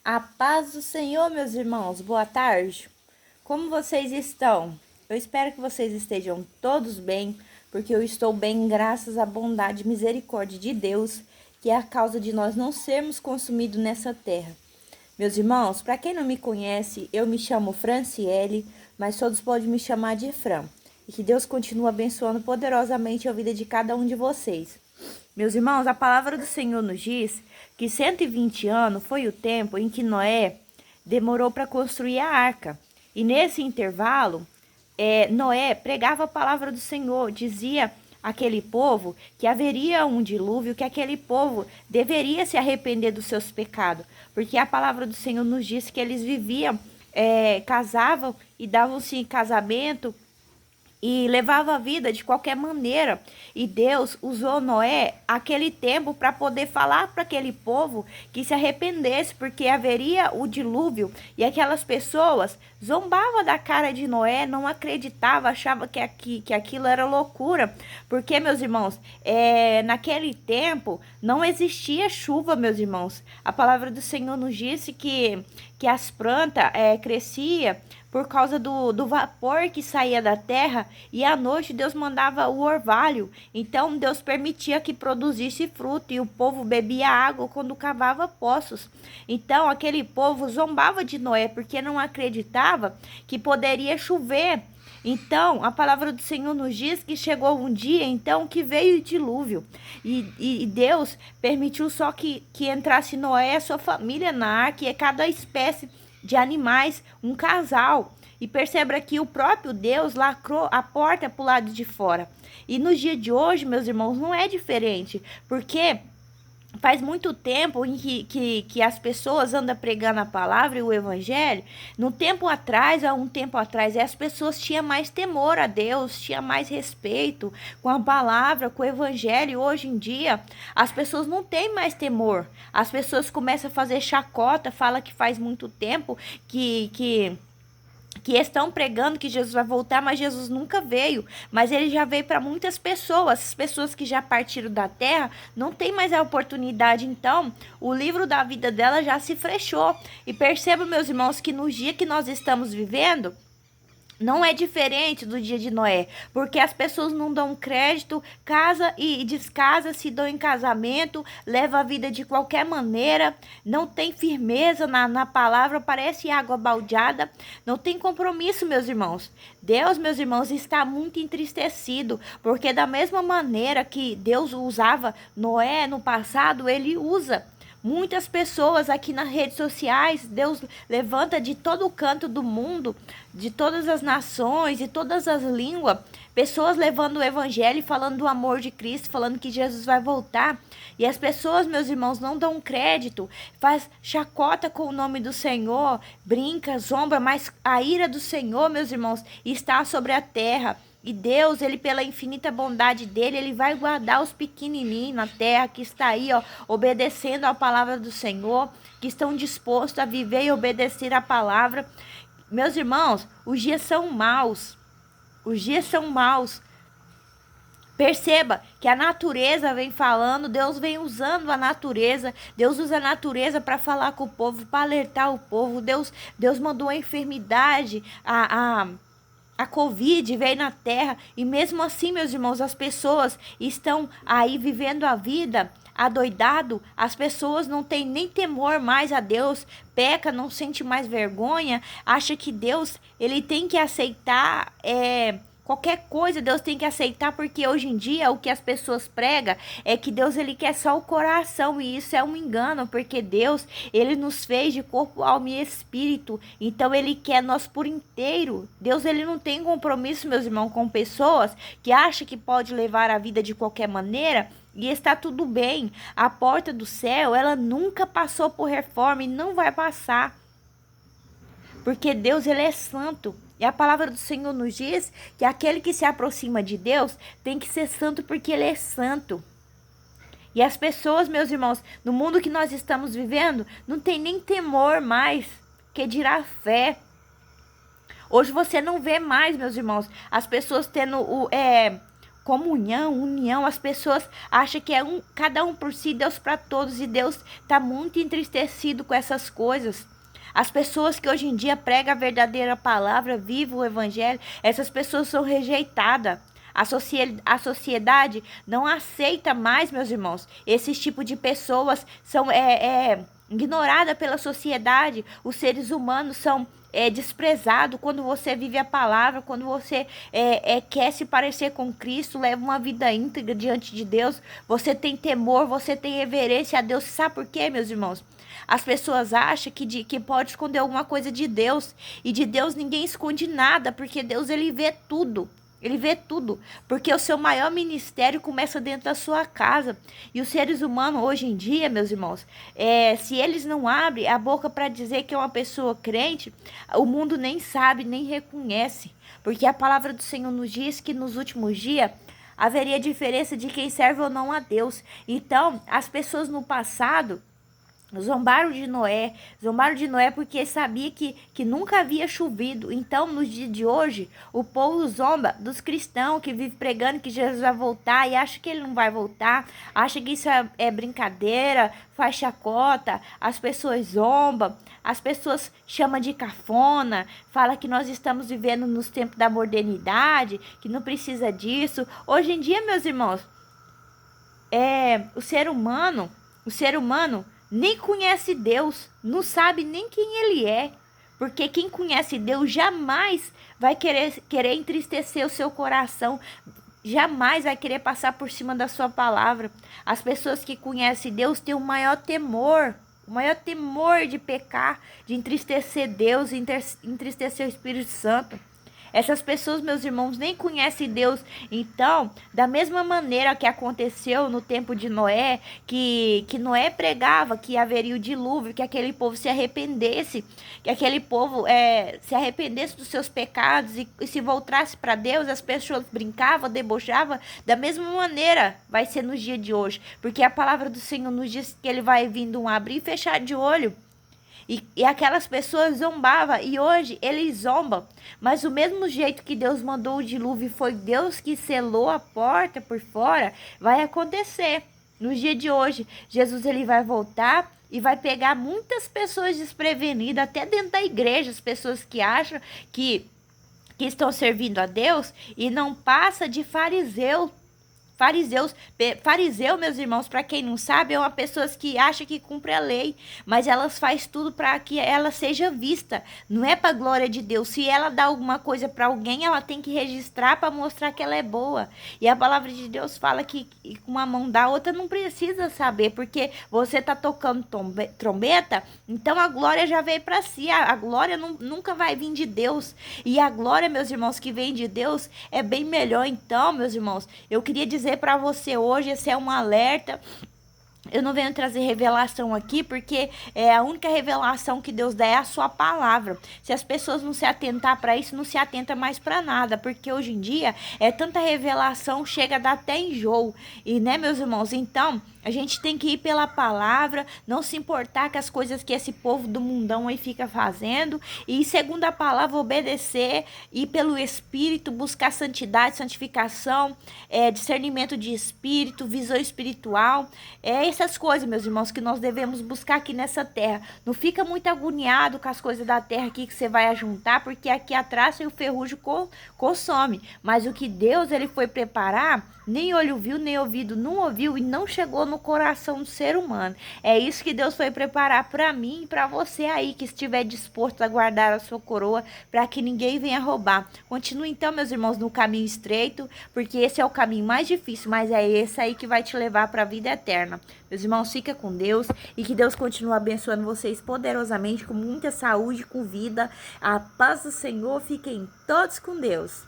A paz do Senhor, meus irmãos, boa tarde. Como vocês estão? Eu espero que vocês estejam todos bem, porque eu estou bem graças à bondade e misericórdia de Deus, que é a causa de nós não sermos consumidos nessa terra. Meus irmãos, para quem não me conhece, eu me chamo Franciele, mas todos podem me chamar de Fran. E que Deus continue abençoando poderosamente a vida de cada um de vocês. Meus irmãos, a palavra do Senhor nos diz que 120 anos foi o tempo em que Noé demorou para construir a arca. E nesse intervalo, Noé pregava a palavra do Senhor, dizia àquele povo que haveria um dilúvio, que aquele povo deveria se arrepender dos seus pecados, porque a palavra do Senhor nos diz que eles viviam, casavam e davam-se em casamento e levava a vida de qualquer maneira. E Deus usou Noé aquele tempo para poder falar para aquele povo que se arrependesse, porque haveria o dilúvio. E aquelas pessoas zombavam da cara de Noé, não acreditavam, achavam que aquilo era loucura. Porque, meus irmãos, naquele tempo não existia chuva, meus irmãos. A palavra do Senhor nos disse que as plantas cresciam por causa do vapor que saía da terra, e à noite Deus mandava o orvalho. Então Deus permitia que produzisse fruto, e o povo bebia água quando cavava poços. Então aquele povo zombava de Noé, porque não acreditava que poderia chover. Então, a palavra do Senhor nos diz que chegou um dia, então, que veio o dilúvio. E Deus permitiu só que entrasse Noé e a sua família na arca, e cada espécie de animais, um casal. E perceba que o próprio Deus lacrou a porta para o lado de fora. E no dia de hoje, meus irmãos, não é diferente, porque faz muito tempo em que as pessoas andam pregando a palavra e o evangelho. Há um tempo atrás, as pessoas tinham mais temor a Deus, tinham mais respeito com a palavra, com o evangelho. Hoje em dia, as pessoas não têm mais temor. As pessoas começam a fazer chacota, fala que faz muito tempo que estão pregando que Jesus vai voltar, mas Jesus nunca veio. Mas ele já veio para muitas pessoas. As pessoas que já partiram da terra não tem mais a oportunidade. Então, o livro da vida dela já se fechou. E perceba, meus irmãos, que no dia que nós estamos vivendo, não é diferente do dia de Noé, porque as pessoas não dão crédito, casa e descasa, se dão em casamento, leva a vida de qualquer maneira, não tem firmeza na palavra, parece água baldeada, não tem compromisso, meus irmãos. Deus, meus irmãos, está muito entristecido, porque da mesma maneira que Deus usava Noé no passado, ele usa muitas pessoas aqui nas redes sociais. Deus levanta de todo o canto do mundo, de todas as nações e todas as línguas, pessoas levando o evangelho, falando do amor de Cristo, falando que Jesus vai voltar. E as pessoas, meus irmãos, não dão crédito, faz chacota com o nome do Senhor, brinca, zomba, mas a ira do Senhor, meus irmãos, está sobre a terra. E Deus, ele pela infinita bondade dele, ele vai guardar os pequenininhos na terra que está aí, ó, obedecendo a palavra do Senhor, que estão dispostos a viver e obedecer a palavra. Meus irmãos, os dias são maus. Os dias são maus. Perceba que a natureza vem falando, Deus vem usando a natureza, Deus usa a natureza para falar com o povo, para alertar o povo. Deus mandou a enfermidade, a Covid veio na terra, e mesmo assim, meus irmãos, as pessoas estão aí vivendo a vida adoidado. As pessoas não têm nem temor mais a Deus, peca, não sente mais vergonha, acha que Deus, ele tem que aceitar qualquer coisa. Deus tem que aceitar, porque hoje em dia o que as pessoas pregam é que Deus, ele quer só o coração, e isso é um engano, porque Deus, ele nos fez de corpo, alma e espírito, então ele quer nós por inteiro. Deus, ele não tem compromisso, meus irmãos, com pessoas que acham que pode levar a vida de qualquer maneira e está tudo bem. A porta do céu, ela nunca passou por reforma e não vai passar, porque Deus, ele é santo. E a palavra do Senhor nos diz que aquele que se aproxima de Deus tem que ser santo, porque ele é santo. E as pessoas, meus irmãos, no mundo que nós estamos vivendo, não tem nem temor mais, que dirá fé. Hoje você não vê mais, meus irmãos, as pessoas tendo comunhão, união. As pessoas acham que é cada um por si, Deus para todos, e Deus está muito entristecido com essas coisas. As pessoas que hoje em dia pregam a verdadeira palavra, vivem o evangelho, essas pessoas são rejeitadas. A sociedade não aceita mais, meus irmãos. Esses tipos de pessoas são ignoradas pela sociedade. Os seres humanos são desprezado quando você vive a palavra, quando você quer se parecer com Cristo, leva uma vida íntegra diante de Deus, você tem temor, você tem reverência a Deus. Sabe por quê, meus irmãos? As pessoas acham que pode esconder alguma coisa de Deus, e de Deus ninguém esconde nada, porque Deus ele vê tudo. Ele vê tudo, porque o seu maior ministério começa dentro da sua casa. E os seres humanos hoje em dia, meus irmãos, se eles não abrem a boca para dizer que é uma pessoa crente, o mundo nem sabe, nem reconhece. Porque a palavra do Senhor nos diz que nos últimos dias haveria diferença de quem serve ou não a Deus. Então, as pessoas no passado zombaram de Noé porque sabia que nunca havia chovido. Então, nos dias de hoje, o povo zomba dos cristãos que vivem pregando que Jesus vai voltar e acha que ele não vai voltar, acha que isso é brincadeira, faz chacota, as pessoas zombam, as pessoas chamam de cafona, fala que nós estamos vivendo nos tempos da modernidade, que não precisa disso. Hoje em dia, meus irmãos, o ser humano nem conhece Deus, não sabe nem quem ele é. Porque quem conhece Deus jamais vai querer entristecer o seu coração, jamais vai querer passar por cima da sua palavra. As pessoas que conhecem Deus têm o maior temor de pecar, de entristecer Deus, entristecer o Espírito Santo. Essas pessoas, meus irmãos, nem conhecem Deus. Então, da mesma maneira que aconteceu no tempo de Noé, que Noé pregava que haveria o dilúvio, que aquele povo se arrependesse, que aquele povo se arrependesse dos seus pecados e se voltasse para Deus, as pessoas brincavam, debochavam. Da mesma maneira vai ser nos dias de hoje, porque a palavra do Senhor nos diz que ele vai vindo um abrir e fechar de olho. E aquelas pessoas zombavam, e hoje eles zombam. Mas o mesmo jeito que Deus mandou o dilúvio, foi Deus que selou a porta por fora, vai acontecer. No dia de hoje, Jesus ele vai voltar e vai pegar muitas pessoas desprevenidas, até dentro da igreja, as pessoas que acham que estão servindo a Deus e não passa de fariseu. Fariseu, meus irmãos, para quem não sabe, é uma pessoa que acha que cumpre a lei, mas elas faz tudo para que ela seja vista, não é para a glória de Deus. Se ela dá alguma coisa para alguém, ela tem que registrar para mostrar que ela é boa. E a palavra de Deus fala que uma mão da outra não precisa saber, porque você tá tocando trombeta, então a glória já veio para si. A glória nunca vai vir de Deus. E a glória, meus irmãos, que vem de Deus é bem melhor. Então, meus irmãos, eu queria dizer para você hoje, esse é um alerta. Eu não venho trazer revelação aqui, porque a única revelação que Deus dá é a sua palavra. Se as pessoas não se atentar para isso, não se atenta mais para nada, porque hoje em dia tanta revelação, chega a dar até enjoo. E, né, meus irmãos, então a gente tem que ir pela palavra, não se importar com as coisas que esse povo do mundão aí fica fazendo, e segundo a palavra obedecer, ir pelo Espírito, buscar santidade, santificação, discernimento de espírito, visão espiritual, essas coisas, meus irmãos, que nós devemos buscar aqui nessa terra. Não fica muito agoniado com as coisas da terra aqui que você vai ajuntar, porque aqui atrás o ferrugem consome. Mas o que Deus ele foi preparar, nem olho viu, nem ouvido não ouviu, e não chegou no coração do ser humano. É isso que Deus foi preparar para mim e para você aí que estiver disposto a guardar a sua coroa, para que ninguém venha roubar. Continue então, meus irmãos, no caminho estreito, porque esse é o caminho mais difícil, mas é esse aí que vai te levar para a vida eterna. Meus irmãos, fica com Deus, e que Deus continue abençoando vocês poderosamente, com muita saúde, com vida. A paz do Senhor, fiquem todos com Deus.